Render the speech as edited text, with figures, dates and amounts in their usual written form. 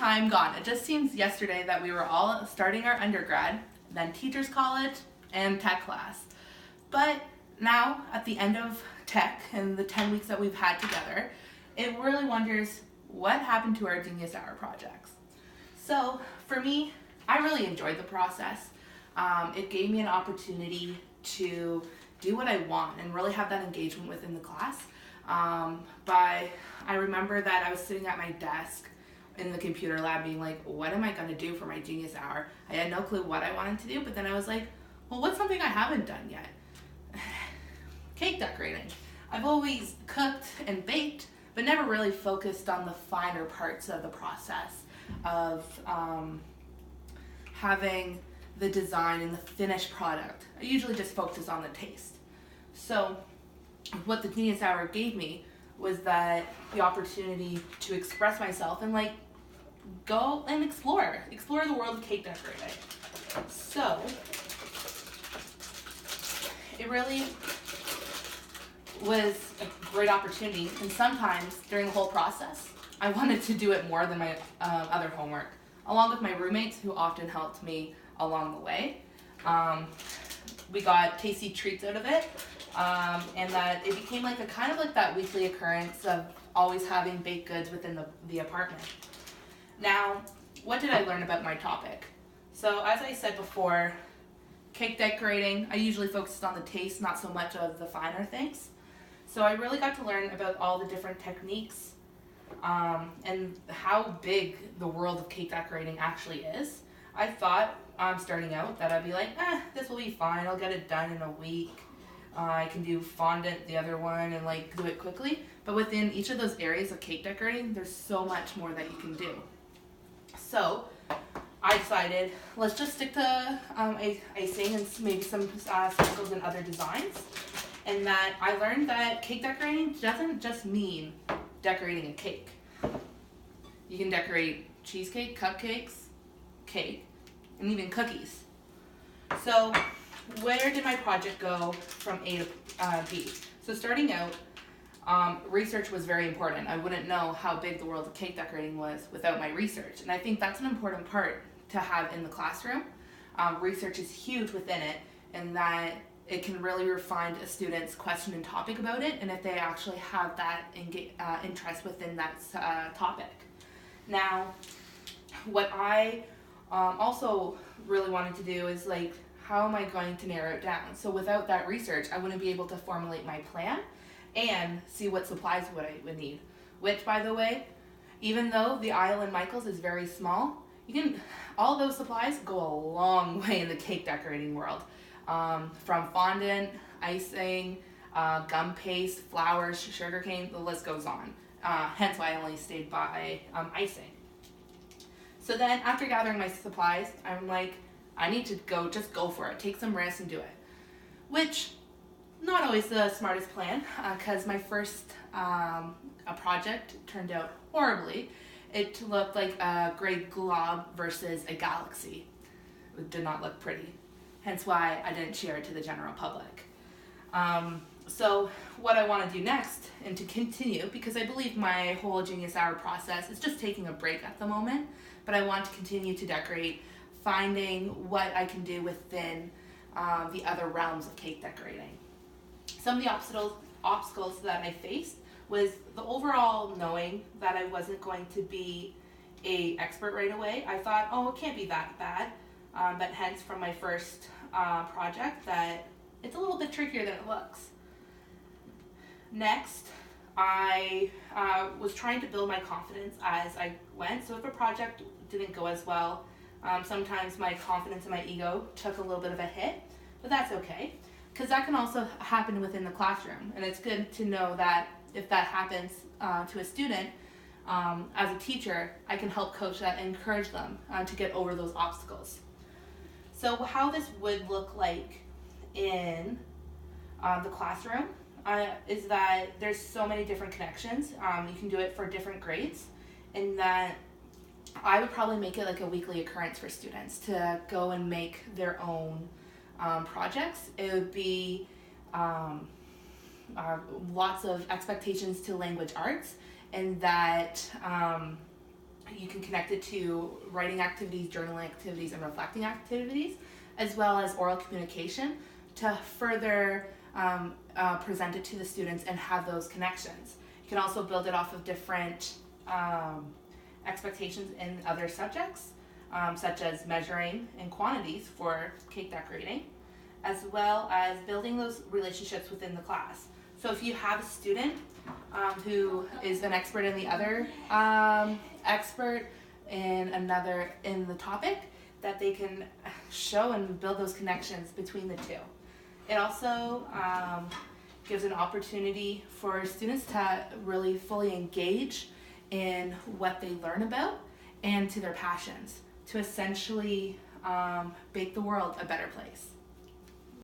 time gone? It just seems yesterday that we were all starting our undergrad, then teachers college, and tech class. But now, at the end of tech and the 10 weeks that we've had together, it really wonders what happened to our Genius Hour projects. So, for me, I really enjoyed the process. It gave me an opportunity to do what I want and really have that engagement within the class. I remember that I was sitting at my desk in the computer lab being like, what am I going to do for my Genius Hour? I had no clue what I wanted to do, but then I was like, well, what's something I haven't done yet? Cake decorating. I've always cooked and baked, but never really focused on the finer parts of the process of having the design and the finished product. I usually just focus on the taste. So what the Genius Hour gave me was that the opportunity to express myself and like go and explore the world of cake decorating. So it really was a great opportunity, and sometimes during the whole process I wanted to do it more than my other homework, along with my roommates who often helped me along the way. We got tasty treats out of it, and that it became like a kind of like that weekly occurrence of always having baked goods within the apartment. Now, what did I learn about my topic? So as I said before, cake decorating, I usually focused on the taste, not so much of the finer things. So I really got to learn about all the different techniques and how big the world of cake decorating actually is. I thought starting out that I'd be like, this will be fine, I'll get it done in a week. I can do fondant, the other one, and like do it quickly. But within each of those areas of cake decorating, there's so much more that you can do. So I decided, let's just stick to icing and maybe some sprinkles and other designs. And that I learned that cake decorating doesn't just mean decorating a cake. You can decorate cheesecake, cupcakes, cake, and even cookies. So where did my project go from A to B? So starting out, research was very important. I wouldn't know how big the world of cake decorating was without my research. And I think that's an important part to have in the classroom. Research is huge within it, and that it can really refine a student's question and topic about it, and if they actually have that interest within that topic. Now, what I also really wanted to do is like, how am I going to narrow it down? So without that research, I wouldn't be able to formulate my plan and see what supplies I would need. Which, by the way, even though the aisle in Michael's is very small, all those supplies go a long way in the cake decorating world. From fondant, icing, gum paste, flowers, sugarcane, the list goes on. Hence why I only stayed by icing. So then after gathering my supplies, I'm like, I need to just go for it, take some risks and do it. Which, not always the smartest plan, because my first project turned out horribly. It looked like a gray glob versus a galaxy. It did not look pretty. Hence why I didn't share it to the general public. So what I want to do next, and to continue, because I believe my whole Genius Hour process is just taking a break at the moment, but I want to continue to decorate, finding what I can do within the other realms of cake decorating. Some of the obstacles that I faced was the overall knowing that I wasn't going to be an expert right away. I thought, it can't be that bad. But hence from my first project that it's a little bit trickier than it looks. Next, I was trying to build my confidence as I went. So if a project didn't go as well, sometimes my confidence and my ego took a little bit of a hit, but that's okay, because that can also happen within the classroom. And it's good to know that if that happens to a student, as a teacher, I can help coach that and encourage them to get over those obstacles. So how this would look like in the classroom is that there's so many different connections. You can do it for different grades, and that I would probably make it like a weekly occurrence for students to go and make their own projects. It would be lots of expectations to language arts, and that You can connect it to writing activities, journaling activities, and reflecting activities, as well as oral communication to further present it to the students and have those connections. You can also build it off of different expectations in other subjects, such as measuring and quantities for cake decorating, as well as building those relationships within the class. So if you have a student who is an expert in the other expert in the topic, that they can show and build those connections between the two. It also gives an opportunity for students to really fully engage in what they learn about and to their passions, to essentially make the world a better place.